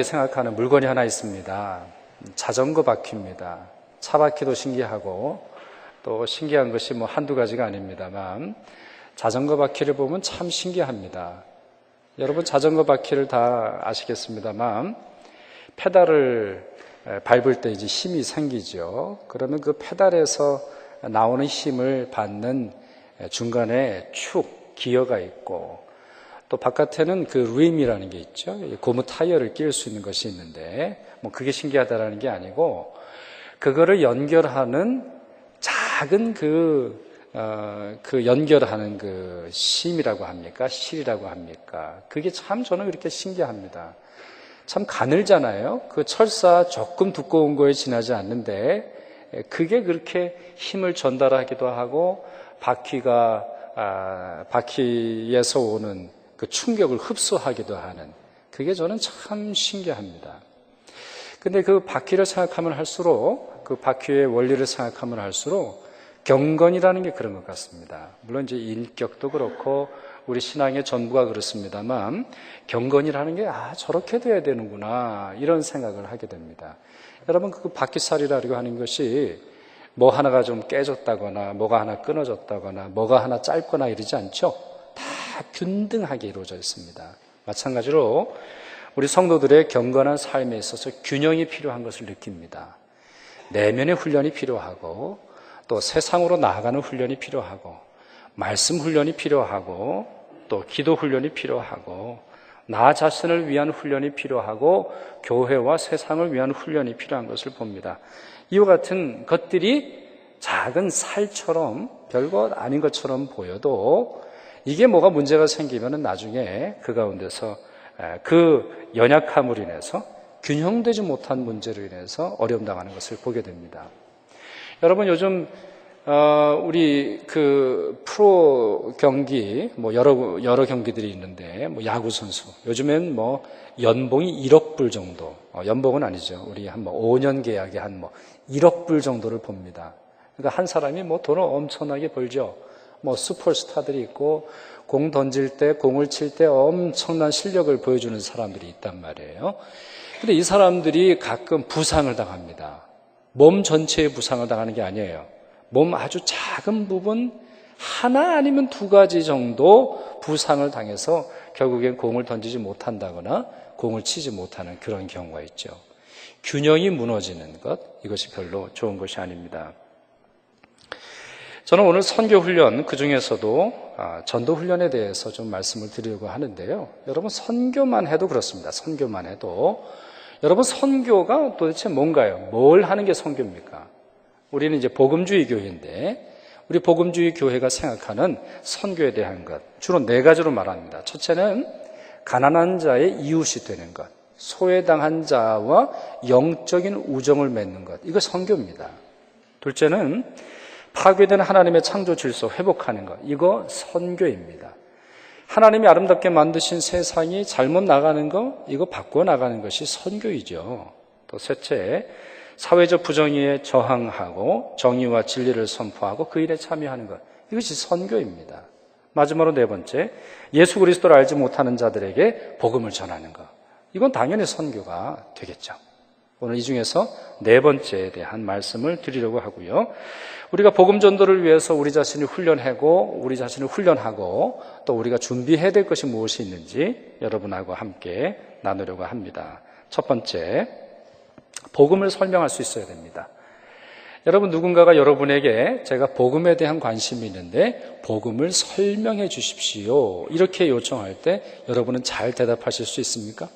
생각하는 물건이 하나 있습니다. 자전거 바퀴입니다. 차 바퀴도 신기하고 또 신기한 것이 한두 가지가 아닙니다만 자전거 바퀴를 보면 참 신기합니다. 여러분 자전거 바퀴를 다 아시겠습니다만 페달을 밟을 때 이제 힘이 생기죠. 그러면 그 페달에서 나오는 힘을 받는 중간에 축, 기어가 있고 또 바깥에는 그 림이라는 게 있죠. 고무 타이어를 끼울 수 있는 것이 있는데 그게 신기하다라는 게 아니고 그거를 연결하는 작은 그 연결하는 그 심이라고 합니까? 실이라고 합니까? 그게 참 저는 그렇게 신기합니다. 참 가늘잖아요. 그 철사 조금 두꺼운 거에 지나지 않는데 그게 그렇게 힘을 전달하기도 하고 바퀴에서 오는 그 충격을 흡수하기도 하는 그게 저는 참 신기합니다. 근데 그 바퀴를 생각하면 할수록 그 바퀴의 원리를 생각하면 할수록 경건이라는 게 그런 것 같습니다. 물론 이제 인격도 그렇고 우리 신앙의 전부가 그렇습니다만 경건이라는 게 저렇게 돼야 되는구나 이런 생각을 하게 됩니다. 여러분 그 바퀴살이라고 하는 것이 뭐 하나가 좀 깨졌다거나 뭐가 하나 끊어졌다거나 뭐가 하나 짧거나 이러지 않죠. 다 균등하게 이루어져 있습니다. 마찬가지로 우리 성도들의 경건한 삶에 있어서 균형이 필요한 것을 느낍니다. 내면의 훈련이 필요하고 또 세상으로 나아가는 훈련이 필요하고 말씀 훈련이 필요하고 또 기도 훈련이 필요하고 나 자신을 위한 훈련이 필요하고 교회와 세상을 위한 훈련이 필요한 것을 봅니다. 이와 같은 것들이 작은 살처럼 별것 아닌 것처럼 보여도 이게 뭐가 문제가 생기면 나중에 그 가운데서 그 연약함으로 인해서 균형되지 못한 문제로 인해서 어려움 당하는 것을 보게 됩니다. 여러분 요즘 우리 그 프로 경기 여러 경기들이 있는데 야구 선수 요즘엔 연봉이 1억 불 정도 연봉은 아니죠. 우리 한 5년 계약에 한 1억 불 정도를 봅니다. 그러니까 한 사람이 돈을 엄청나게 벌죠. 슈퍼스타들이 있고 공 던질 때 공을 칠 때 엄청난 실력을 보여주는 사람들이 있단 말이에요. 근데 이 사람들이 가끔 부상을 당합니다. 몸 전체에 부상을 당하는 게 아니에요. 몸 아주 작은 부분 하나 아니면 두 가지 정도 부상을 당해서 결국엔 공을 던지지 못한다거나 공을 치지 못하는 그런 경우가 있죠. 균형이 무너지는 것, 이것이 별로 좋은 것이 아닙니다. 저는 오늘 선교훈련 그중에서도 전도훈련에 대해서 좀 말씀을 드리려고 하는데요. 여러분 선교만 해도 그렇습니다. 선교만 해도 여러분 선교가 도대체 뭔가요? 뭘 하는 게 선교입니까? 우리는 이제 복음주의 교회인데 우리 복음주의 교회가 생각하는 선교에 대한 것 주로 4가지로 말합니다. 첫째는 가난한 자의 이웃이 되는 것, 소외당한 자와 영적인 우정을 맺는 것, 이거 선교입니다. 둘째는 파괴된 하나님의 창조 질서 회복하는 것, 이거 선교입니다. 하나님이 아름답게 만드신 세상이 잘못 나가는 것, 이거 바꿔 나가는 것이 선교이죠. 또 셋째, 사회적 부정의에 저항하고 정의와 진리를 선포하고 그 일에 참여하는 것, 이것이 선교입니다. 마지막으로 4번째, 예수 그리스도를 알지 못하는 자들에게 복음을 전하는 것, 이건 당연히 선교가 되겠죠. 오늘 이 중에서 4번째에 대한 말씀을 드리려고 하고요. 우리가 복음 전도를 위해서 우리 자신을 훈련하고 또 우리가 준비해야 될 것이 무엇이 있는지 여러분하고 함께 나누려고 합니다. 첫 번째, 복음을 설명할 수 있어야 됩니다. 여러분 누군가가 여러분에게 제가 복음에 대한 관심이 있는데 복음을 설명해 주십시오 이렇게 요청할 때 여러분은 잘 대답하실 수 있습니까?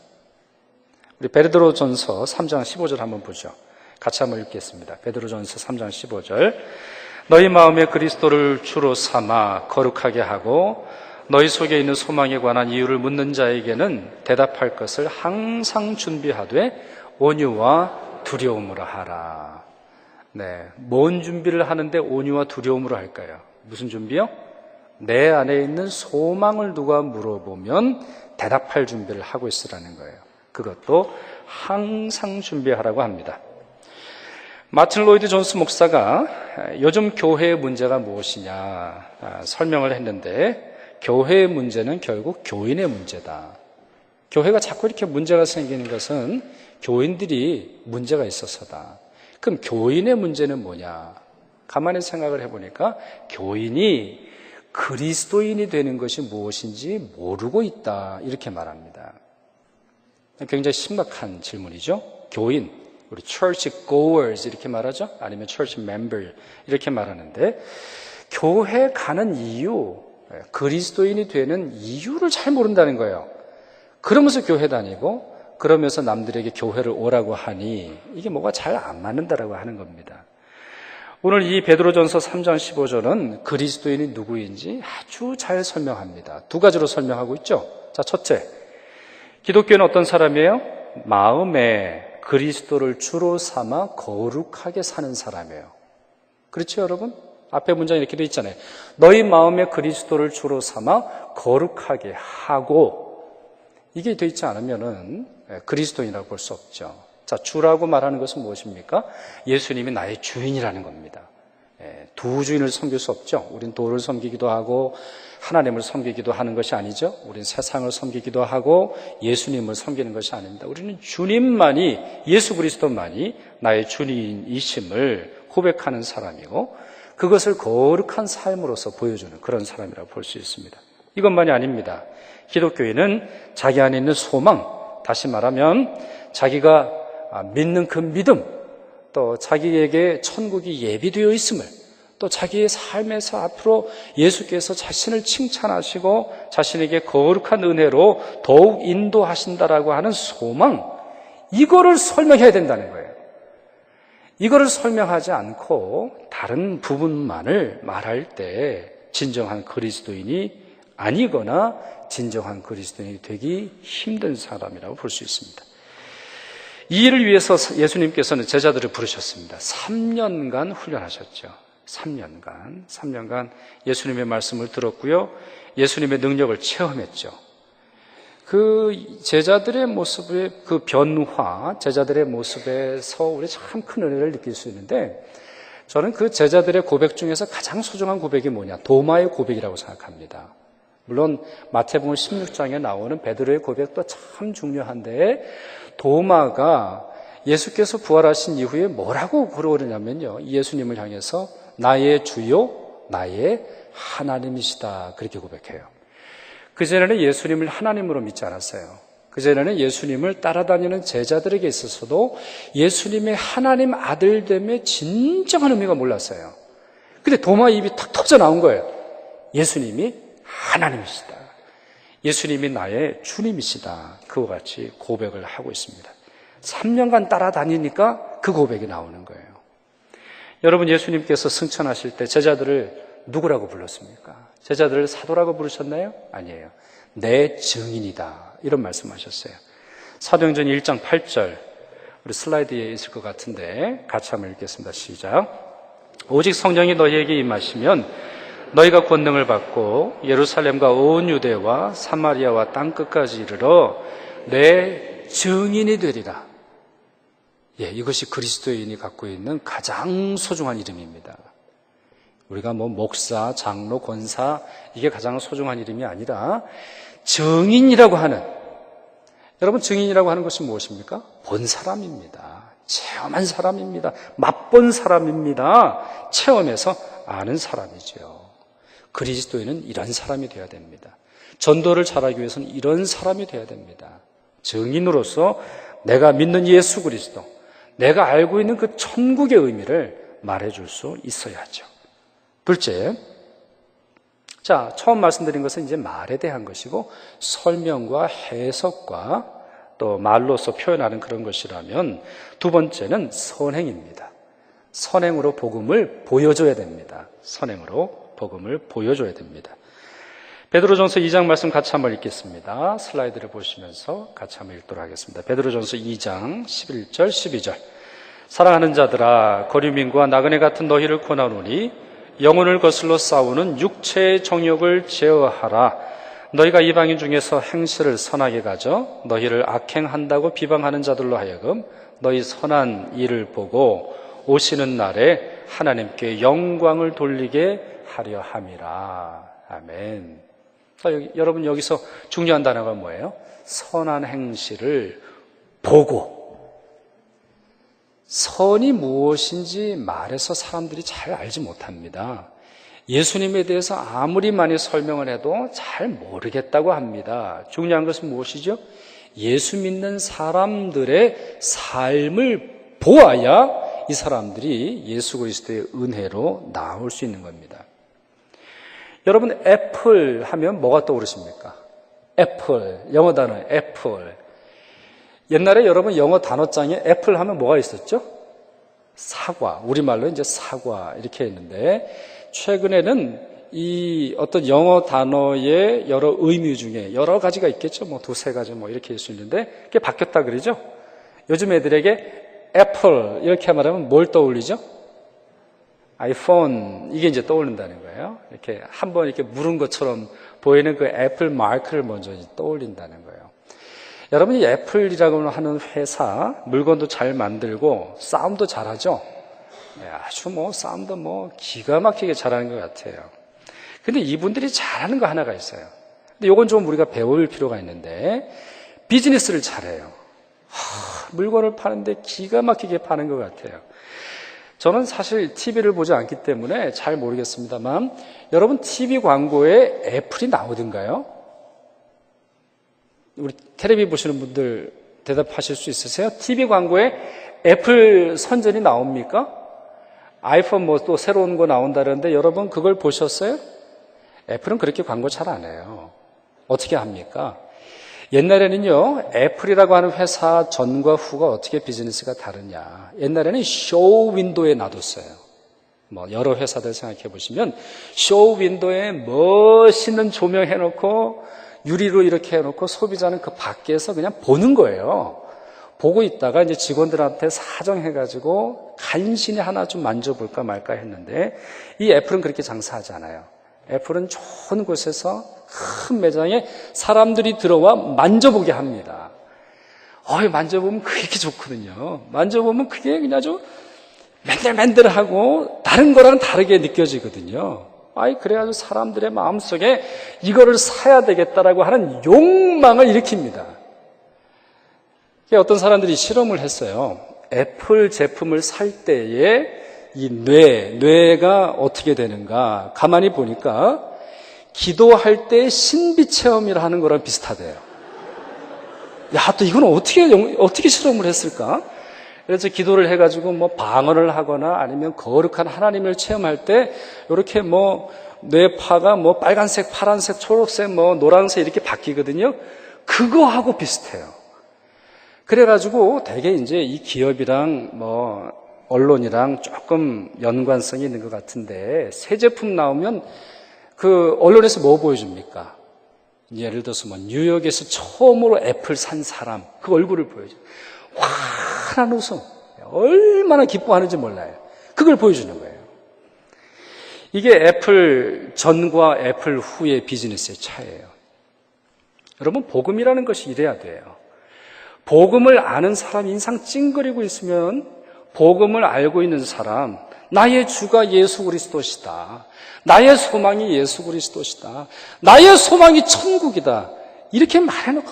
우리 베드로전서 3장 15절 한번 보죠. 같이 한번 읽겠습니다. 베드로전서 3장 15절. 너희 마음에 그리스도를 주로 삼아 거룩하게 하고 너희 속에 있는 소망에 관한 이유를 묻는 자에게는 대답할 것을 항상 준비하되 온유와 두려움으로 하라. 네, 뭔 준비를 하는데 온유와 두려움으로 할까요? 무슨 준비요? 내 안에 있는 소망을 누가 물어보면 대답할 준비를 하고 있으라는 거예요. 그것도 항상 준비하라고 합니다. 마틴 로이드 존스 목사가 요즘 교회의 문제가 무엇이냐 설명을 했는데 교회의 문제는 결국 교인의 문제다. 교회가 자꾸 이렇게 문제가 생기는 것은 교인들이 문제가 있어서다. 그럼 교인의 문제는 뭐냐? 가만히 생각을 해보니까 교인이 그리스도인이 되는 것이 무엇인지 모르고 있다, 이렇게 말합니다. 굉장히 심각한 질문이죠. 교인, 우리 church goers 이렇게 말하죠. 아니면 church member 이렇게 말하는데, 교회 가는 이유, 그리스도인이 되는 이유를 잘 모른다는 거예요. 그러면서 교회 다니고 그러면서 남들에게 교회를 오라고 하니 이게 뭐가 잘 안 맞는다라고 하는 겁니다. 오늘 이 베드로전서 3장 15절은 그리스도인이 누구인지 아주 잘 설명합니다. 두 가지로 설명하고 있죠. 자, 첫째, 기독교는 어떤 사람이에요? 마음에 그리스도를 주로 삼아 거룩하게 사는 사람이에요. 그렇죠, 여러분? 앞에 문장에 이렇게 되어 있잖아요. 너희 마음에 그리스도를 주로 삼아 거룩하게 하고, 이게 되어 있지 않으면은 그리스도인이라고 볼 수 없죠. 자, 주라고 말하는 것은 무엇입니까? 예수님이 나의 주인이라는 겁니다. 두 주인을 섬길 수 없죠. 우린 도를 섬기기도 하고 하나님을 섬기기도 하는 것이 아니죠. 우린 세상을 섬기기도 하고 예수님을 섬기는 것이 아닙니다. 우리는 주님만이, 예수 그리스도만이 나의 주인이심을 고백하는 사람이고, 그것을 거룩한 삶으로서 보여주는 그런 사람이라고 볼 수 있습니다. 이것만이 아닙니다. 기독교인은 자기 안에 있는 소망, 다시 말하면 자기가 믿는 그 믿음, 또 자기에게 천국이 예비되어 있음을, 또 자기의 삶에서 앞으로 예수께서 자신을 칭찬하시고 자신에게 거룩한 은혜로 더욱 인도하신다라고 하는 소망, 이거를 설명해야 된다는 거예요. 이거를 설명하지 않고 다른 부분만을 말할 때 진정한 그리스도인이 아니거나 진정한 그리스도인이 되기 힘든 사람이라고 볼 수 있습니다. 이 일을 위해서 예수님께서는 제자들을 부르셨습니다. 3년간 훈련하셨죠. 3년간 예수님의 말씀을 들었고요. 예수님의 능력을 체험했죠. 그 제자들의 모습의 그 변화, 제자들의 모습에서 우리 참 큰 은혜를 느낄 수 있는데, 저는 그 제자들의 고백 중에서 가장 소중한 고백이 뭐냐? 도마의 고백이라고 생각합니다. 물론 마태복음 16장에 나오는 베드로의 고백도 참 중요한데, 도마가 예수께서 부활하신 이후에 뭐라고 그러냐면요, 예수님을 향해서 나의 주요, 나의 하나님이시다, 그렇게 고백해요. 그전에는 예수님을 하나님으로 믿지 않았어요. 그전에는 예수님을 따라다니는 제자들에게 있어서도 예수님의 하나님 아들됨의 진정한 의미가 몰랐어요. 근데 도마 입이 탁 터져 나온 거예요. 예수님이 하나님이시다, 예수님이 나의 주님이시다, 그와 같이 고백을 하고 있습니다. 3년간 따라다니니까 그 고백이 나오는 거예요. 여러분, 예수님께서 승천하실 때 제자들을 누구라고 불렀습니까? 제자들을 사도라고 부르셨나요? 아니에요. 내 증인이다, 이런 말씀하셨어요. 사도행전 1장 8절, 우리 슬라이드에 있을 것 같은데 같이 한번 읽겠습니다. 시작. 오직 성령이 너희에게 임하시면 너희가 권능을 받고 예루살렘과 온 유대와 사마리아와 땅끝까지 이르러 내 증인이 되리라. 이것이 그리스도인이 갖고 있는 가장 소중한 이름입니다. 우리가 목사, 장로, 권사, 이게 가장 소중한 이름이 아니라 증인이라고 하는, 여러분, 증인이라고 하는 것이 무엇입니까? 본 사람입니다. 체험한 사람입니다. 맛본 사람입니다. 체험해서 아는 사람이죠. 그리스도인은 이런 사람이 되어야 됩니다. 전도를 잘하기 위해서는 이런 사람이 되어야 됩니다. 증인으로서 내가 믿는 예수 그리스도, 내가 알고 있는 그 천국의 의미를 말해줄 수 있어야죠. 둘째, 자, 처음 말씀드린 것은 이제 말에 대한 것이고, 설명과 해석과 또 말로서 표현하는 그런 것이라면, 두 번째는 선행입니다. 선행으로 복음을 보여줘야 됩니다. 선행으로 복음을 보여줘야 됩니다. 베드로전서 2장 말씀 같이 한번 읽겠습니다. 슬라이드를 보시면서 같이 한번 읽도록 하겠습니다. 베드로전서 2장 11절 12절. 사랑하는 자들아, 거류민과 나그네 같은 너희를 권하노니 영혼을 거슬러 싸우는 육체의 정욕을 제어하라. 너희가 이방인 중에서 행실을 선하게 가져 너희를 악행한다고 비방하는 자들로 하여금 너희 선한 일을 보고 오시는 날에 하나님께 영광을 돌리게 하려 함이라. 아멘. 자, 여러분 여기서 중요한 단어가 뭐예요? 선한 행실을 보고. 선이 무엇인지 말해서 사람들이 잘 알지 못합니다. 예수님에 대해서 아무리 많이 설명을 해도 잘 모르겠다고 합니다. 중요한 것은 무엇이죠? 예수 믿는 사람들의 삶을 보아야 이 사람들이 예수 그리스도의 은혜로 나올 수 있는 겁니다. 여러분, 애플 하면 뭐가 떠오르십니까? 애플, 영어 단어 애플. 옛날에 여러분 영어 단어장에 애플 하면 뭐가 있었죠? 사과, 우리말로 이제 사과 이렇게 했는데, 최근에는 이 어떤 영어 단어의 여러 의미 중에 여러 가지가 있겠죠. 뭐 두세 가지 뭐 이렇게 할 수 있는데, 그게 바뀌었다 그러죠. 요즘 애들에게 애플 이렇게 말하면 뭘 떠올리죠? 아이폰, 이게 이제 떠오른다는 거예요. 이렇게 한번 이렇게 물은 것처럼 보이는 그 애플 마크를 먼저 떠올린다는 거예요. 여러분이 애플이라고 하는 회사, 물건도 잘 만들고 싸움도 잘하죠? 아주 뭐 싸움도 뭐 기가 막히게 잘하는 것 같아요. 근데 이분들이 잘하는 거 하나가 있어요. 근데 이건 좀 우리가 배울 필요가 있는데, 비즈니스를 잘해요. 물건을 파는데 기가 막히게 파는 것 같아요. 저는 사실 TV를 보지 않기 때문에 잘 모르겠습니다만, 여러분 TV 광고에 애플이 나오던가요? 우리 텔레비 보시는 분들 대답하실 수 있으세요? TV 광고에 애플 선전이 나옵니까? 아이폰 뭐 또 새로운 거 나온다는데 여러분 그걸 보셨어요? 애플은 그렇게 광고 잘 안 해요. 어떻게 합니까? 옛날에는요, 애플이라고 하는 회사 전과 후가 어떻게 비즈니스가 다르냐. 옛날에는 쇼 윈도에 놔뒀어요. 뭐 여러 회사들 생각해 보시면 쇼 윈도에 멋있는 조명 해놓고 유리로 이렇게 해놓고 소비자는 그 밖에서 그냥 보는 거예요. 보고 있다가 이제 직원들한테 사정해가지고 간신히 하나 좀 만져볼까 말까 했는데, 이 애플은 그렇게 장사하지 않아요. 애플은 좋은 곳에서 큰 매장에 사람들이 들어와 만져보게 합니다. 만져보면 그렇게 좋거든요. 만져보면 그게 그냥 아주 맨들맨들하고 다른 거랑 다르게 느껴지거든요. 그래가지고 사람들의 마음속에 이거를 사야 되겠다라고 하는 욕망을 일으킵니다. 어떤 사람들이 실험을 했어요. 애플 제품을 살 때에 이 뇌가 어떻게 되는가 가만히 보니까 기도할 때 신비 체험이라 하는 거랑 비슷하대요. 또 이건 어떻게 실험을 했을까? 그래서 기도를 해가지고 뭐 방언을 하거나 아니면 거룩한 하나님을 체험할 때 이렇게 뭐 뇌파가 뭐 빨간색, 파란색, 초록색, 뭐 노란색 이렇게 바뀌거든요. 그거하고 비슷해요. 그래가지고 되게 이제 이 기업이랑 뭐 언론이랑 조금 연관성이 있는 것 같은데, 새 제품 나오면 그 언론에서 뭐 보여줍니까? 예를 들어서 뭐 뉴욕에서 처음으로 애플 산 사람 그 얼굴을 보여줘요. 환한 웃음, 얼마나 기뻐하는지 몰라요. 그걸 보여주는 거예요. 이게 애플 전과 애플 후의 비즈니스의 차이예요. 여러분, 복음이라는 것이 이래야 돼요. 복음을 아는 사람 인상 찡그리고 있으면, 복음을 알고 있는 사람, 나의 주가 예수 그리스도시다, 나의 소망이 예수 그리스도시다, 나의 소망이 천국이다, 이렇게 말해놓고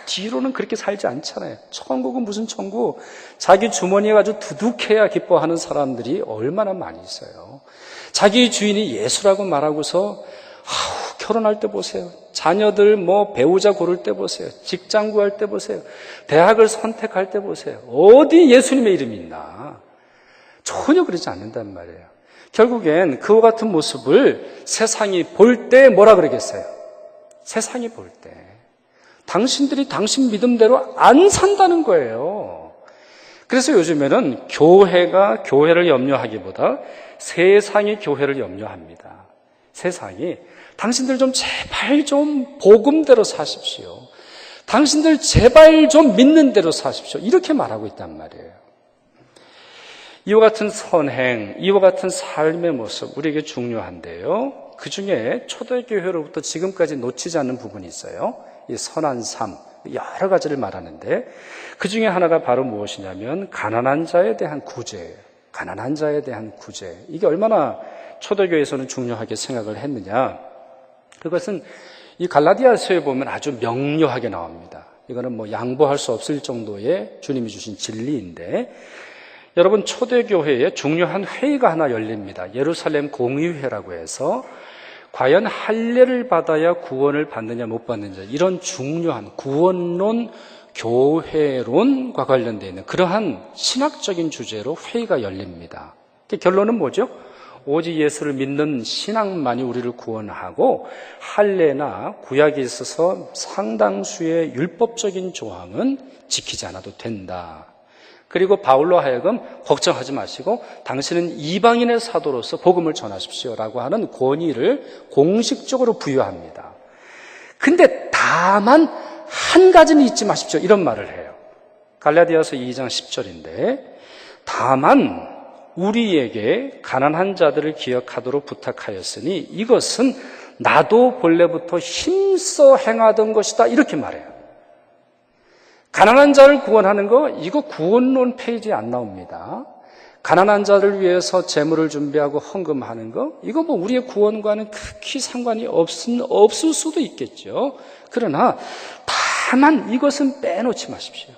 뒤로는 그렇게 살지 않잖아요. 천국은 무슨 천국? 자기 주머니에 아주 두둑해야 기뻐하는 사람들이 얼마나 많이 있어요. 자기 주인이 예수라고 말하고서 결혼할 때 보세요. 자녀들 뭐 배우자 고를 때 보세요. 직장 구할 때 보세요. 대학을 선택할 때 보세요. 어디 예수님의 이름이 있나? 전혀 그러지 않는단 말이에요. 결국엔 그와 같은 모습을 세상이 볼 때 뭐라 그러겠어요? 세상이 볼 때 당신들이 당신 믿음대로 안 산다는 거예요. 그래서 요즘에는 교회가 교회를 염려하기보다 세상이 교회를 염려합니다. 세상이 당신들 좀 제발 좀 복음대로 사십시오. 당신들 제발 좀 믿는 대로 사십시오. 이렇게 말하고 있단 말이에요. 이와 같은 선행, 이와 같은 삶의 모습 우리에게 중요한데요. 그 중에 초대교회로부터 지금까지 놓치지 않는 부분이 있어요. 이 선한 삶, 여러 가지를 말하는데 그 중에 하나가 바로 무엇이냐면 가난한 자에 대한 구제예요. 가난한 자에 대한 구제. 이게 얼마나 초대교회에서는 중요하게 생각을 했느냐. 그것은 이 갈라디아서에 보면 아주 명료하게 나옵니다. 이거는 뭐 양보할 수 없을 정도의 주님이 주신 진리인데, 여러분 초대교회에 중요한 회의가 하나 열립니다. 예루살렘 공의회라고 해서 과연 할례를 받아야 구원을 받느냐 못 받느냐, 이런 중요한 구원론, 교회론과 관련되어 있는 그러한 신학적인 주제로 회의가 열립니다. 결론은 뭐죠? 오직 예수를 믿는 신앙만이 우리를 구원하고 할례나 구약에 있어서 상당수의 율법적인 조항은 지키지 않아도 된다. 그리고 바울로 하여금 걱정하지 마시고 당신은 이방인의 사도로서 복음을 전하십시오라고 하는 권위를 공식적으로 부여합니다. 근데 다만 한 가지는 잊지 마십시오, 이런 말을 해요. 갈라디아서 2장 10절인데, 다만 우리에게 가난한 자들을 기억하도록 부탁하였으니 이것은 나도 본래부터 힘써 행하던 것이다, 이렇게 말해요. 가난한 자를 구원하는 거, 이거 구원론 페이지에 안 나옵니다. 가난한 자를 위해서 재물을 준비하고 헌금하는 거, 이거 뭐 우리의 구원과는 극히 상관이 없을 수도 있겠죠. 그러나 다만 이것은 빼놓지 마십시오.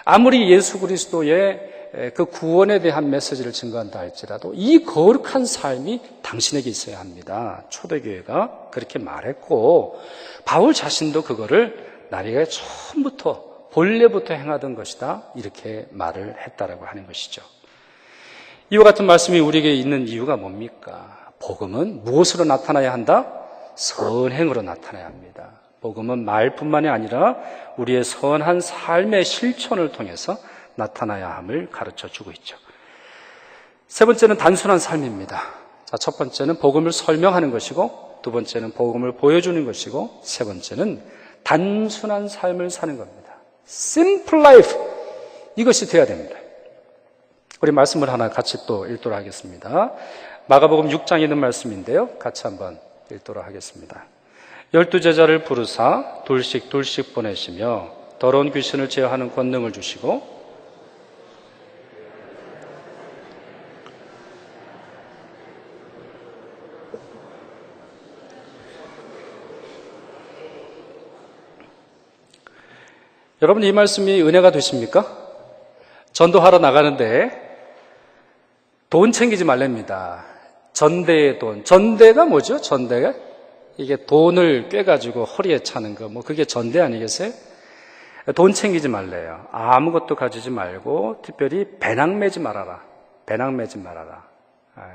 아무리 예수 그리스도의 그 구원에 대한 메시지를 증거한다 할지라도 이 거룩한 삶이 당신에게 있어야 합니다. 초대교회가 그렇게 말했고, 바울 자신도 그거를 나리가 처음부터 본래부터 행하던 것이다, 이렇게 말을 했다라고 하는 것이죠. 이와 같은 말씀이 우리에게 있는 이유가 뭡니까? 복음은 무엇으로 나타나야 한다? 선행으로 나타나야 합니다. 복음은 말뿐만이 아니라 우리의 선한 삶의 실천을 통해서 나타나야 함을 가르쳐주고 있죠. 세 번째는 단순한 삶입니다. 자, 첫 번째는 복음을 설명하는 것이고, 두 번째는 복음을 보여주는 것이고, 세 번째는 단순한 삶을 사는 겁니다. Simple life, 이것이 돼야 됩니다. 우리 말씀을 하나 같이 또 읽도록 하겠습니다. 마가복음 6장에 있는 말씀인데요, 같이 한번 읽도록 하겠습니다. 12제자를 부르사 둘씩 보내시며 더러운 귀신을 제어하는 권능을 주시고, 여러분, 이 말씀이 은혜가 되십니까? 전도하러 나가는데 돈 챙기지 말랍니다. 전대의 돈. 전대가 뭐죠? 전대가? 이게 돈을 꿰가지고 허리에 차는 거, 뭐 그게 전대 아니겠어요? 돈 챙기지 말래요. 아무것도 가지지 말고 특별히 배낭 매지 말아라. 배낭 매지 말아라.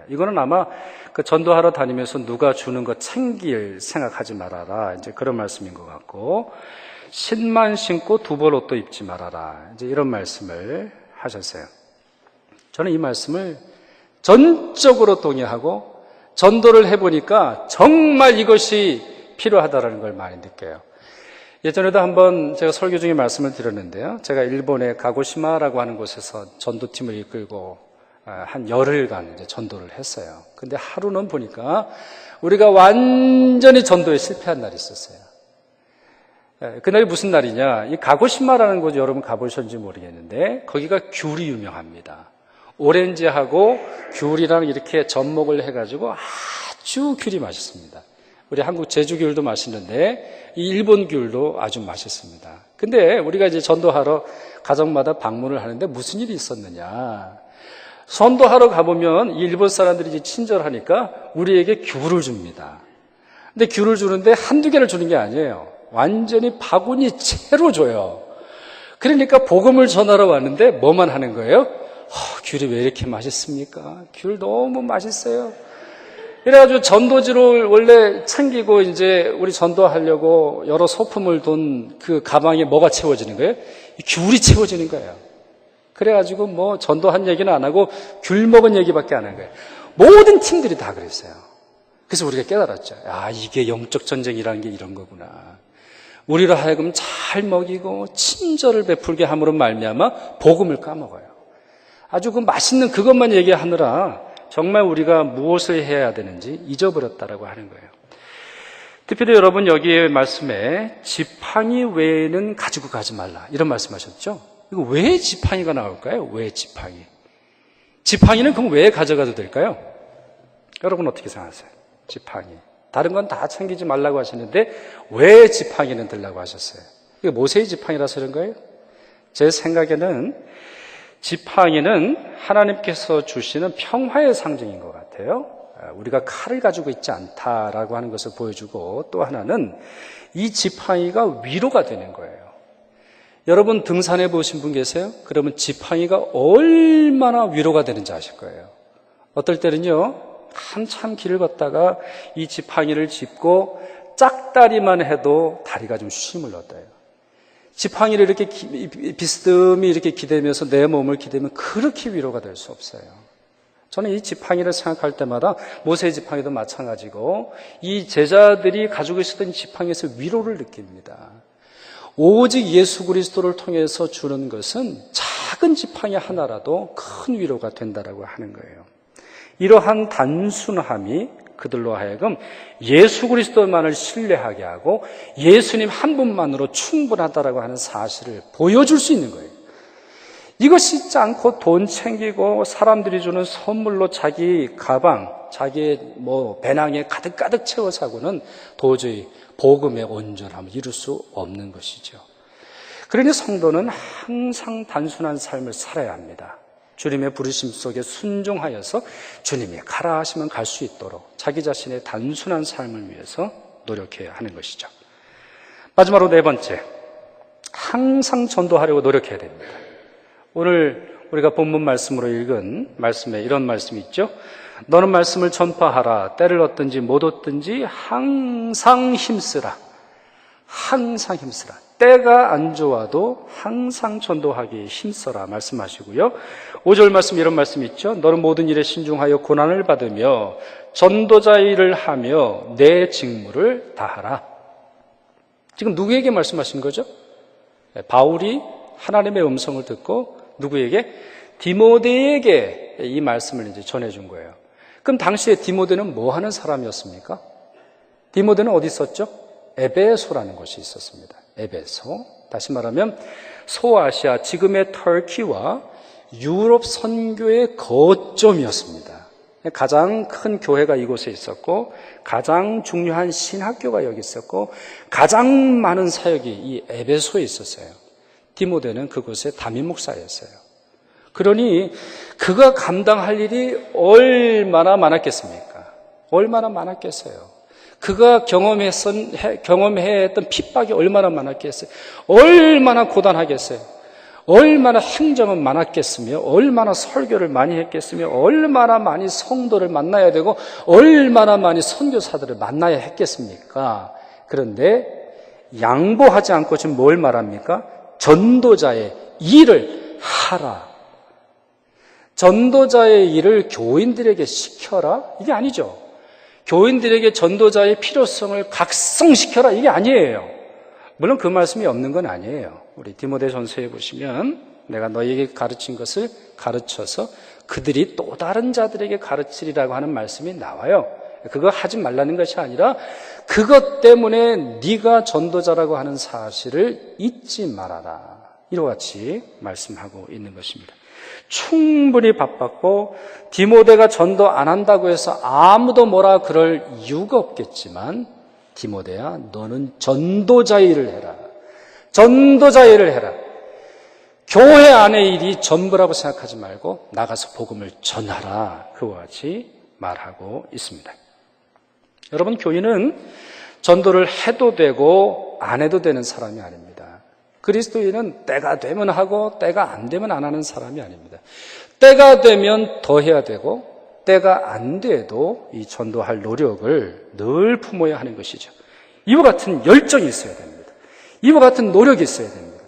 이거는 아마 그 전도하러 다니면서 누가 주는 거 챙길 생각하지 말아라, 이제 그런 말씀인 것 같고, 신만 신고 두 벌 옷도 입지 말아라, 이제 이런 말씀을 하셨어요. 저는 이 말씀을 전적으로 동의하고 전도를 해보니까 정말 이것이 필요하다는 걸 많이 느껴요. 예전에도 한번 제가 설교 중에 말씀을 드렸는데요, 제가 일본의 가고시마라고 하는 곳에서 전도팀을 이끌고 한 열흘간 이제 전도를 했어요. 근데 하루는 보니까 우리가 완전히 전도에 실패한 날이 있었어요. 그날이 무슨 날이냐, 이 가고시마라는 곳 여러분 가보셨는지 모르겠는데 거기가 귤이 유명합니다. 오렌지하고 귤이랑 이렇게 접목을 해가지고 아주 귤이 맛있습니다. 우리 한국 제주 귤도 맛있는데 이 일본 귤도 아주 맛있습니다. 근데 우리가 이제 전도하러 가정마다 방문을 하는데 무슨 일이 있었느냐, 전도하러 가보면 이 일본 사람들이 이제 친절하니까 우리에게 귤을 줍니다. 근데 귤을 주는데 한두 개를 주는 게 아니에요. 완전히 바구니 채로 줘요. 그러니까 복음을 전하러 왔는데 뭐만 하는 거예요? 귤이 왜 이렇게 맛있습니까? 귤 너무 맛있어요. 이래가지고 전도지를 원래 챙기고 이제 우리 전도하려고 여러 소품을 돈 그 가방에 뭐가 채워지는 거예요? 귤이 채워지는 거예요. 그래가지고 뭐 전도한 얘기는 안 하고 귤 먹은 얘기밖에 안 한 거예요. 모든 팀들이 다 그랬어요. 그래서 우리가 깨달았죠. 이게 영적 전쟁이라는 게 이런 거구나. 우리로 하여금 잘 먹이고 친절을 베풀게 함으로 말미암아 복음을 까먹어요. 아주 그 맛있는 그것만 얘기하느라 정말 우리가 무엇을 해야 되는지 잊어버렸다라고 하는 거예요. 특별히 여러분 여기에 말씀에 지팡이 외에는 가지고 가지 말라, 이런 말씀하셨죠? 이거 왜 지팡이가 나올까요? 왜 지팡이? 지팡이는 그럼 왜 가져가도 될까요? 여러분 어떻게 생각하세요? 지팡이. 다른 건 다 챙기지 말라고 하시는데 왜 지팡이는 들라고 하셨어요? 이게 모세의 지팡이라서 그런 거예요? 제 생각에는 지팡이는 하나님께서 주시는 평화의 상징인 것 같아요. 우리가 칼을 가지고 있지 않다라고 하는 것을 보여주고, 또 하나는 이 지팡이가 위로가 되는 거예요. 여러분 등산해 보신 분 계세요? 그러면 지팡이가 얼마나 위로가 되는지 아실 거예요. 어떨 때는요, 한참 길을 걷다가 이 지팡이를 짚고 짝다리만 해도 다리가 좀 쉼을 얻어요. 지팡이를 이렇게 비스듬히 이렇게 기대면서 내 몸을 기대면 그렇게 위로가 될 수 없어요. 저는 이 지팡이를 생각할 때마다 모세의 지팡이도 마찬가지고 이 제자들이 가지고 있었던 지팡이에서 위로를 느낍니다. 오직 예수 그리스도를 통해서 주는 것은 작은 지팡이 하나라도 큰 위로가 된다라고 하는 거예요. 이러한 단순함이 그들로 하여금 예수 그리스도만을 신뢰하게 하고 예수님 한 분만으로 충분하다라고 하는 사실을 보여줄 수 있는 거예요. 이것이 있지 않고 돈 챙기고 사람들이 주는 선물로 자기 가방, 자기의 배낭에 가득가득 채워서 하고는 도저히 복음의 온전함을 이룰 수 없는 것이죠. 그러니 성도는 항상 단순한 삶을 살아야 합니다. 주님의 부르심 속에 순종하여서 주님이 가라 하시면 갈 수 있도록 자기 자신의 단순한 삶을 위해서 노력해야 하는 것이죠. 마지막으로 네 번째, 항상 전도하려고 노력해야 됩니다. 오늘 우리가 본문 말씀으로 읽은 말씀에 이런 말씀이 있죠. 너는 말씀을 전파하라. 때를 얻든지 못 얻든지 항상 힘쓰라. 항상 힘쓰라. 때가 안 좋아도 항상 전도하기에 힘써라 말씀하시고요. 5절 말씀 이런 말씀이 있죠. 너는 모든 일에 신중하여 고난을 받으며 전도자 일을 하며 내 직무를 다하라. 지금 누구에게 말씀하신 거죠? 바울이 하나님의 음성을 듣고 누구에게? 디모데에게 이 말씀을 이제 전해준 거예요. 그럼 당시에 디모데는 뭐 하는 사람이었습니까? 디모데는 어디 있었죠? 에베소라는 곳이 있었습니다. 에베소. 다시 말하면 소아시아, 지금의 터키와 유럽 선교의 거점이었습니다. 가장 큰 교회가 이곳에 있었고 가장 중요한 신학교가 여기 있었고 가장 많은 사역이 이 에베소에 있었어요. 디모데는 그곳의 담임 목사였어요. 그러니 그가 감당할 일이 얼마나 많았겠습니까? 얼마나 많았겠어요. 그가 경험해야 했던 핍박이 얼마나 많았겠어요. 얼마나 고단하겠어요. 얼마나 행정은 많았겠으며 얼마나 설교를 많이 했겠으며 얼마나 많이 성도를 만나야 되고 얼마나 많이 선교사들을 만나야 했겠습니까? 그런데 양보하지 않고 지금 뭘 말합니까? 전도자의 일을 하라. 전도자의 일을 교인들에게 시켜라? 이게 아니죠. 교인들에게 전도자의 필요성을 각성시켜라? 이게 아니에요. 물론 그 말씀이 없는 건 아니에요. 우리 디모데전서에 보시면 내가 너희에게 가르친 것을 가르쳐서 그들이 또 다른 자들에게 가르치리라고 하는 말씀이 나와요. 그거 하지 말라는 것이 아니라 그것 때문에 네가 전도자라고 하는 사실을 잊지 말아라. 이와 같이 말씀하고 있는 것입니다. 충분히 바빴고 디모데가 전도 안 한다고 해서 아무도 뭐라 그럴 이유가 없겠지만 디모데야 너는 전도자 일을 해라. 전도자 일을 해라. 교회 안의 일이 전부라고 생각하지 말고 나가서 복음을 전하라. 그와 같이 말하고 있습니다. 여러분, 교인은 전도를 해도 되고 안 해도 되는 사람이 아닙니다. 그리스도인은 때가 되면 하고 때가 안 되면 안 하는 사람이 아닙니다. 때가 되면 더 해야 되고 때가 안 돼도 이 전도할 노력을 늘 품어야 하는 것이죠. 이와 같은 열정이 있어야 됩니다. 이와 같은 노력이 있어야 됩니다.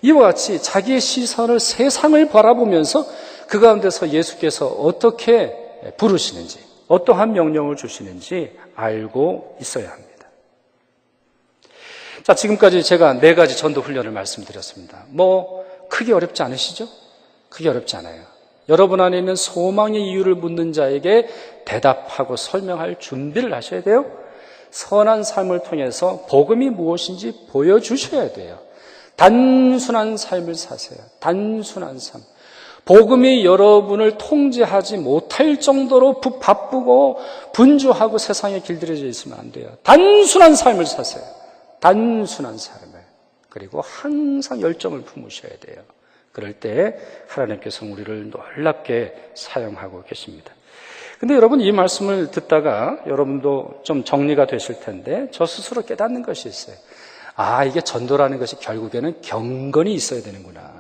이와 같이 자기의 시선을 세상을 바라보면서 그 가운데서 예수께서 어떻게 부르시는지 어떠한 명령을 주시는지 알고 있어야 합니다. 자, 지금까지 제가 4가지 전도 훈련을 말씀드렸습니다. 크게 어렵지 않으시죠? 크게 어렵지 않아요. 여러분 안에 있는 소망의 이유를 묻는 자에게 대답하고 설명할 준비를 하셔야 돼요. 선한 삶을 통해서 복음이 무엇인지 보여주셔야 돼요. 단순한 삶을 사세요. 단순한 삶. 복음이 여러분을 통제하지 못할 정도로 바쁘고 분주하고 세상에 길들여져 있으면 안 돼요. 단순한 삶을 사세요. 단순한 삶을. 그리고 항상 열정을 품으셔야 돼요. 그럴 때 하나님께서 우리를 놀랍게 사용하고 계십니다. 근데 여러분, 이 말씀을 듣다가 여러분도 좀 정리가 되실 텐데 저 스스로 깨닫는 것이 있어요. 아, 이게 전도라는 것이 결국에는 경건이 있어야 되는구나.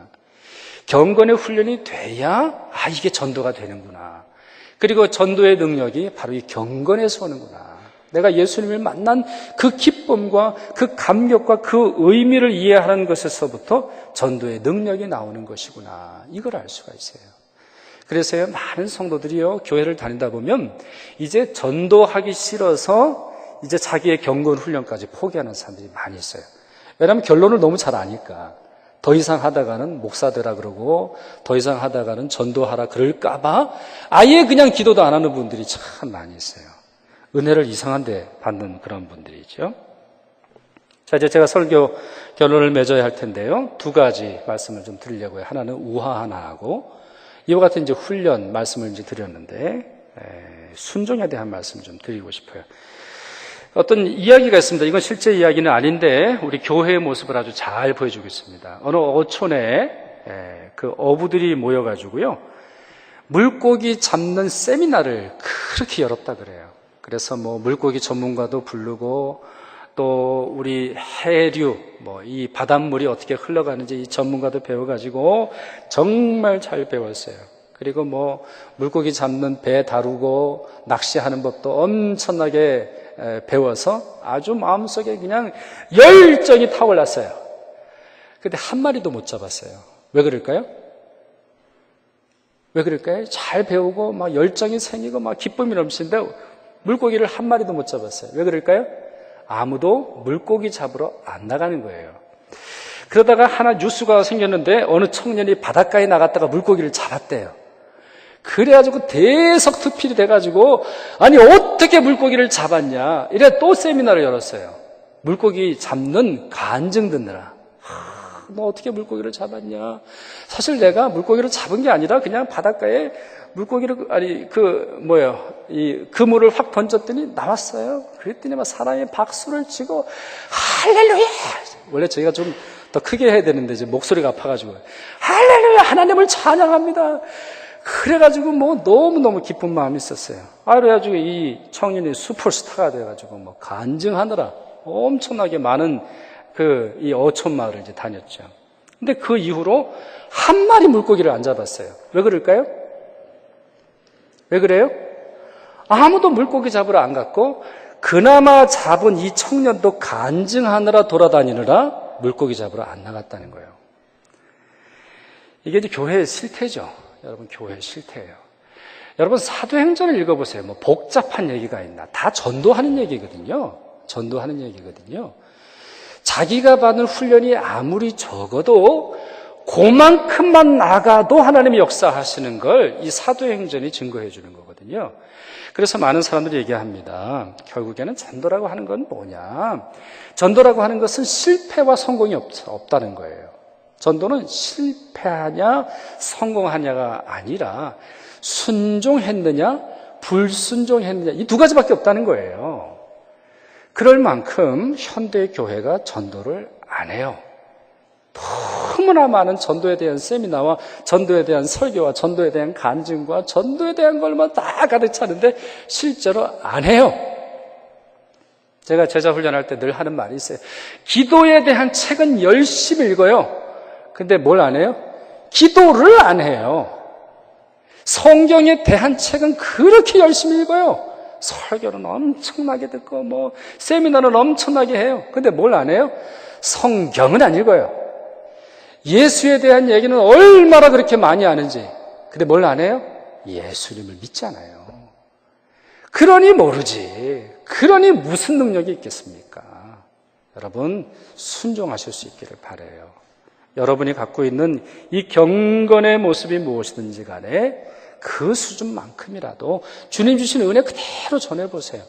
경건의 훈련이 돼야 이게 전도가 되는구나. 그리고 전도의 능력이 바로 이 경건에서 오는구나. 내가 예수님을 만난 그 기쁨과 그 감격과 그 의미를 이해하는 것에서부터 전도의 능력이 나오는 것이구나. 이걸 알 수가 있어요. 그래서 많은 성도들이요, 교회를 다니다 보면 이제 전도하기 싫어서 이제 자기의 경건 훈련까지 포기하는 사람들이 많이 있어요. 왜냐하면 결론을 너무 잘 아니까. 더 이상 하다가는 목사 되라 그러고 더 이상 하다가는 전도하라 그럴까봐 아예 그냥 기도도 안 하는 분들이 참 많이 있어요. 은혜를 이상한 데 받는 그런 분들이죠. 자, 이제 제가 설교 결론을 맺어야 할 텐데요. 두 가지 말씀을 좀 드리려고요. 하나는 우화 하나하고 이와 같은 이제 훈련 말씀을 이제 드렸는데 순종에 대한 말씀을 좀 드리고 싶어요. 어떤 이야기가 있습니다. 이건 실제 이야기는 아닌데 우리 교회의 모습을 아주 잘 보여주고 있습니다. 어느 어촌에 그 어부들이 모여가지고요, 물고기 잡는 세미나를 그렇게 열었다 그래요. 그래서 뭐 물고기 전문가도 부르고 또 우리 해류, 이 바닷물이 어떻게 흘러가는지 이 전문가도 배워가지고 정말 잘 배웠어요. 그리고 물고기 잡는 배 다루고 낚시하는 법도 엄청나게 배워서 아주 마음속에 그냥 열정이 타올랐어요. 근데 한 마리도 못 잡았어요. 왜 그럴까요? 왜 그럴까요? 잘 배우고 막 열정이 생기고 막 기쁨이 넘치는데 물고기를 한 마리도 못 잡았어요. 왜 그럴까요? 아무도 물고기 잡으러 안 나가는 거예요. 그러다가 하나 뉴스가 생겼는데 어느 청년이 바닷가에 나갔다가 물고기를 잡았대요. 그래가지고 대석특필이 돼가지고 아니 어떻게 물고기를 잡았냐 이래 또 세미나를 열었어요. 물고기 잡는 간증 듣느라. 너 어떻게 물고기를 잡았냐. 사실 내가 물고기를 잡은 게 아니라 그냥 바닷가에 물고기를 이 그물을 확 던졌더니 나왔어요. 그랬더니 막 사람이 박수를 치고 할렐루야. 원래 저희가 좀 더 크게 해야 되는데 이제 목소리가 아파가지고 할렐루야 하나님을 찬양합니다. 그래가지고 너무너무 기쁜 마음이 있었어요. 그래가지고 이 청년이 슈퍼스타가 돼가지고 간증하느라 엄청나게 많은 이 어촌 마을을 이제 다녔죠. 근데 그 이후로 한 마리 물고기를 안 잡았어요. 왜 그럴까요? 왜 그래요? 아무도 물고기 잡으러 안 갔고 그나마 잡은 이 청년도 간증하느라 돌아다니느라 물고기 잡으러 안 나갔다는 거예요. 이게 이제 교회의 실태죠. 여러분, 교회의 실태예요. 여러분, 사도행전을 읽어보세요. 복잡한 얘기가 있나? 다 전도하는 얘기거든요. 전도하는 얘기거든요. 자기가 받는 훈련이 아무리 적어도 그만큼만 나가도 하나님이 역사하시는 걸 이 사도행전이 증거해 주는 거거든요. 그래서 많은 사람들이 얘기합니다. 결국에는 전도라고 하는 건 뭐냐? 전도라고 하는 것은 실패와 성공이 없다는 거예요. 전도는 실패하냐 성공하냐가 아니라 순종했느냐 불순종했느냐 이 두 가지밖에 없다는 거예요. 그럴 만큼 현대 교회가 전도를 안 해요. 너무나 많은 전도에 대한 세미나와 전도에 대한 설교와 전도에 대한 간증과 전도에 대한 걸만 다 가르치는데 실제로 안 해요. 제가 제자 훈련할 때 늘 하는 말이 있어요. 기도에 대한 책은 열심히 읽어요. 근데 뭘 안 해요? 기도를 안 해요. 성경에 대한 책은 그렇게 열심히 읽어요. 설교는 엄청나게 듣고 세미나는 엄청나게 해요. 근데 뭘 안 해요? 성경은 안 읽어요. 예수에 대한 얘기는 얼마나 그렇게 많이 아는지. 근데 뭘 안 해요? 예수님을 믿지 않아요. 그러니 모르지. 그러니 무슨 능력이 있겠습니까? 여러분, 순종하실 수 있기를 바라요. 여러분이 갖고 있는 이 경건의 모습이 무엇이든지 간에 그 수준만큼이라도 주님 주신 은혜 그대로 전해보세요.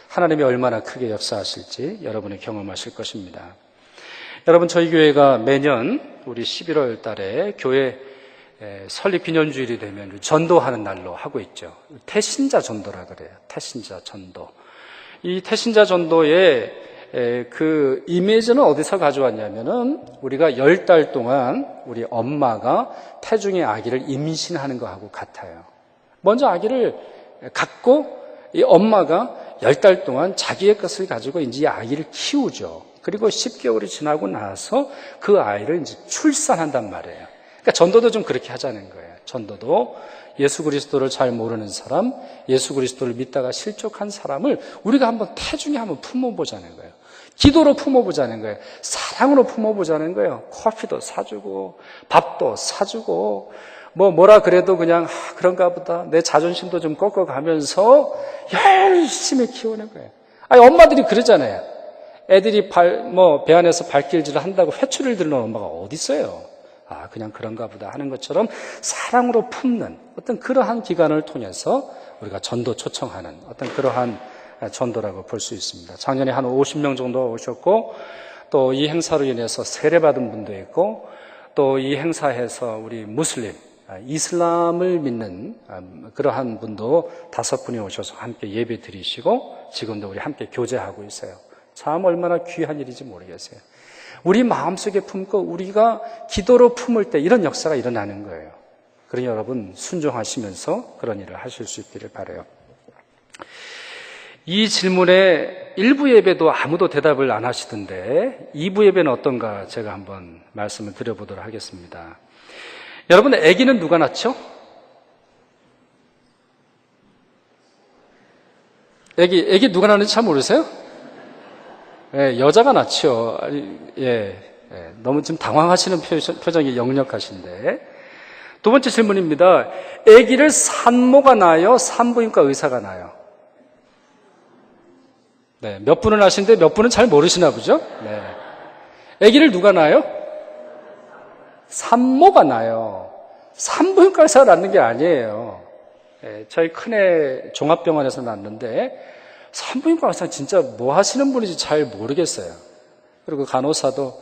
하나님이 얼마나 크게 역사하실지 여러분이 경험하실 것입니다. 여러분, 저희 교회가 매년 우리 11월 달에 교회 설립 기념주일이 되면 전도하는 날로 하고 있죠. 태신자 전도라 그래요. 태신자 전도. 이 태신자 전도의 그 이미지는 어디서 가져왔냐면은 우리가 10달 동안 우리 엄마가 태중의 아기를 임신하는 거하고 같아요. 먼저 아기를 갖고 이 엄마가 10달 동안 자기의 것을 가지고 이제 이 아기를 키우죠. 그리고 10개월이 지나고 나서 그 아이를 이제 출산한단 말이에요. 그러니까 전도도 좀 그렇게 하자는 거예요. 전도도 예수 그리스도를 잘 모르는 사람, 예수 그리스도를 믿다가 실족한 사람을 우리가 한번 태중에 한번 품어보자는 거예요. 기도로 품어보자는 거예요. 사랑으로 품어보자는 거예요. 커피도 사주고 밥도 사주고 뭐라 그래도 그냥 그런가 보다 내 자존심도 좀 꺾어가면서 열심히 키우는 거예요. 아니 엄마들이 그러잖아요. 애들이 배 안에서 발길질을 한다고 회초리를 들는 엄마가 어디 있어요? 그냥 그런가 보다 하는 것처럼 사랑으로 품는 어떤 그러한 기간을 통해서 우리가 전도 초청하는 어떤 그러한 전도라고 볼 수 있습니다. 작년에 한 50명 정도 오셨고 또 이 행사로 인해서 세례받은 분도 있고 또 이 행사에서 우리 무슬림, 이슬람을 믿는 그러한 분도 5분이 오셔서 함께 예배 드리시고 지금도 우리 함께 교제하고 있어요. 참 얼마나 귀한 일인지 모르겠어요. 우리 마음속에 품고 우리가 기도로 품을 때 이런 역사가 일어나는 거예요. 그러니 여러분 순종하시면서 그런 일을 하실 수 있기를 바라요. 이 질문에 1부 예배도 아무도 대답을 안 하시던데 2부 예배는 어떤가 제가 한번 말씀을 드려보도록 하겠습니다. 여러분 아기는 누가 낳죠? 아기 누가 낳는지 잘 모르세요? 여자가 낳죠. 너무 지금 당황하시는 표정이 역력하신데. 두 번째 질문입니다. 아기를 산모가 낳아요? 산부인과 의사가 낳아요? 몇 분은 아시는데 몇 분은 잘 모르시나 보죠? 아기를 누가 낳아요? 산모가 낳아요. 산부인과 의사가 낳는 게 아니에요. 저희 큰애 종합병원에서 낳는데 산부인과 의사 진짜 뭐 하시는 분인지 잘 모르겠어요. 그리고 간호사도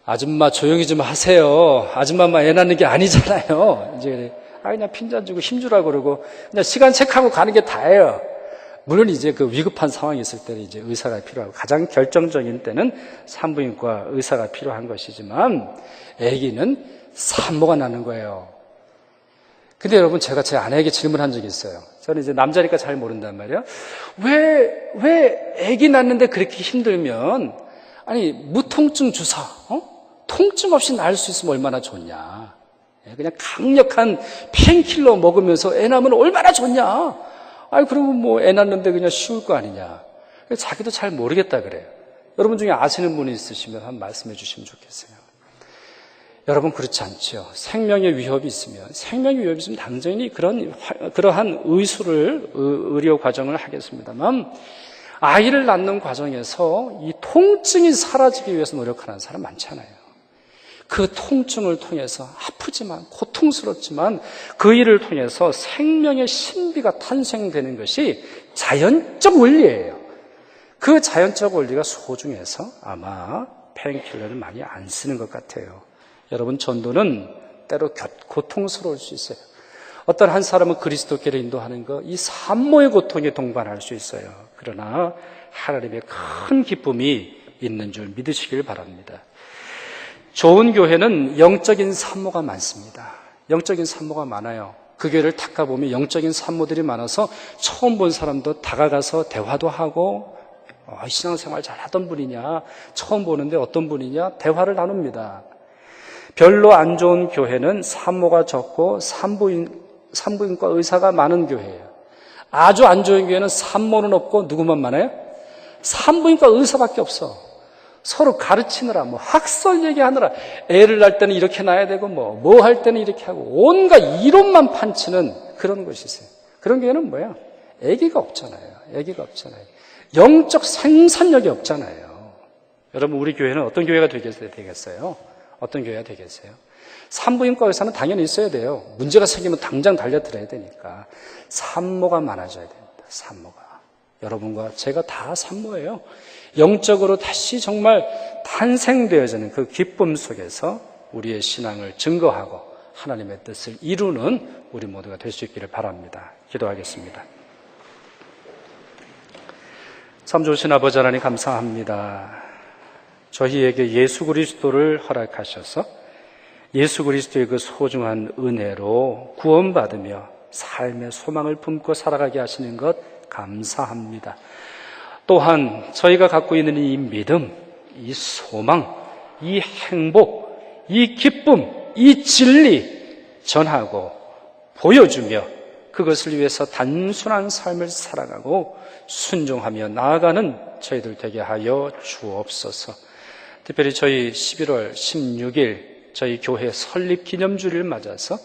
아줌마 조용히 좀 하세요. 아줌마만 애 낳는 게 아니잖아요. 이제 그냥 핀잔 주고 힘주라 그러고 그냥 시간 체크하고 가는 게 다예요. 물론 이제 그 위급한 상황이 있을 때는 이제 의사가 필요하고 가장 결정적인 때는 산부인과 의사가 필요한 것이지만 아기는 산모가 낳는 거예요. 근데 여러분 제가 제 아내에게 질문한 적이 있어요. 저는 이제 남자니까 잘 모른단 말이에요. 왜 아기 낳는데 그렇게 힘들면 아니 무통증 주사 통증 없이 낳을 수 있으면 얼마나 좋냐. 그냥 강력한 페인킬러 먹으면서 애 낳으면 얼마나 좋냐. 그러면 뭐 애 낳는데 그냥 쉬울 거 아니냐. 자기도 잘 모르겠다 그래요. 여러분 중에 아시는 분이 있으시면 한번 말씀해 주시면 좋겠어요. 여러분 그렇지 않죠. 생명의 위협이 있으면 당연히 그러한 의료 과정을 하겠습니다만 아이를 낳는 과정에서 이 통증이 사라지기 위해서 노력하는 사람 많잖아요. 그 통증을 통해서 아프지만 고통스럽지만 그 일을 통해서 생명의 신비가 탄생되는 것이 자연적 원리예요. 그 자연적 원리가 소중해서 아마 페인킬러를 많이 안 쓰는 것 같아요. 여러분 전도는 때로 고통스러울 수 있어요. 어떤 한 사람은 그리스도께로 인도하는 것, 이 산모의 고통에 동반할 수 있어요. 그러나 하나님의 큰 기쁨이 있는 줄 믿으시길 바랍니다. 좋은 교회는 영적인 산모가 많습니다. 영적인 산모가 많아요. 그 교회를 닦아보면 영적인 산모들이 많아서 처음 본 사람도 다가가서 대화도 하고 신앙생활 잘하던 분이냐, 처음 보는데 어떤 분이냐 대화를 나눕니다. 별로 안 좋은 교회는 산모가 적고 산부인과 의사가 많은 교회예요. 아주 안 좋은 교회는 산모는 없고 누구만 많아요? 산부인과 의사밖에 없어. 서로 가르치느라 학설 얘기하느라 애를 낳을 때는 이렇게 낳아야 되고 뭐 할 때는 이렇게 하고 온갖 이론만 판치는 그런 것이 있어요. 그런 교회는 뭐야? 애기가 없잖아요. 영적 생산력이 없잖아요. 여러분 우리 교회는 어떤 교회가 되겠어요? 어떤 교회가 되겠어요? 산부인과 의사는 당연히 있어야 돼요. 문제가 생기면 당장 달려들어야 되니까. 산모가 많아져야 됩니다. 산모가. 여러분과 제가 다 산모예요. 영적으로 다시 정말 탄생되어지는 그 기쁨 속에서 우리의 신앙을 증거하고 하나님의 뜻을 이루는 우리 모두가 될 수 있기를 바랍니다. 기도하겠습니다. 참 좋으신 아버지 하나님 감사합니다. 저희에게 예수 그리스도를 허락하셔서 예수 그리스도의 그 소중한 은혜로 구원받으며 삶의 소망을 품고 살아가게 하시는 것 감사합니다. 또한 저희가 갖고 있는 이 믿음, 이 소망, 이 행복, 이 기쁨, 이 진리 전하고 보여주며 그것을 위해서 단순한 삶을 살아가고 순종하며 나아가는 저희들 되게 하여 주옵소서. 특별히 저희 11월 16일 저희 교회 설립 기념주를 맞아서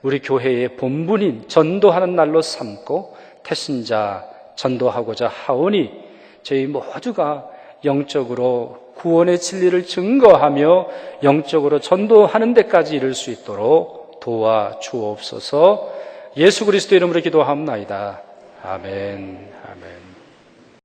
우리 교회의 본분인 전도하는 날로 삼고 태신자 전도하고자 하오니 저희 모두가 영적으로 구원의 진리를 증거하며 영적으로 전도하는 데까지 이룰 수 있도록 도와주옵소서. 예수 그리스도 이름으로 기도하옵나이다. 아멘.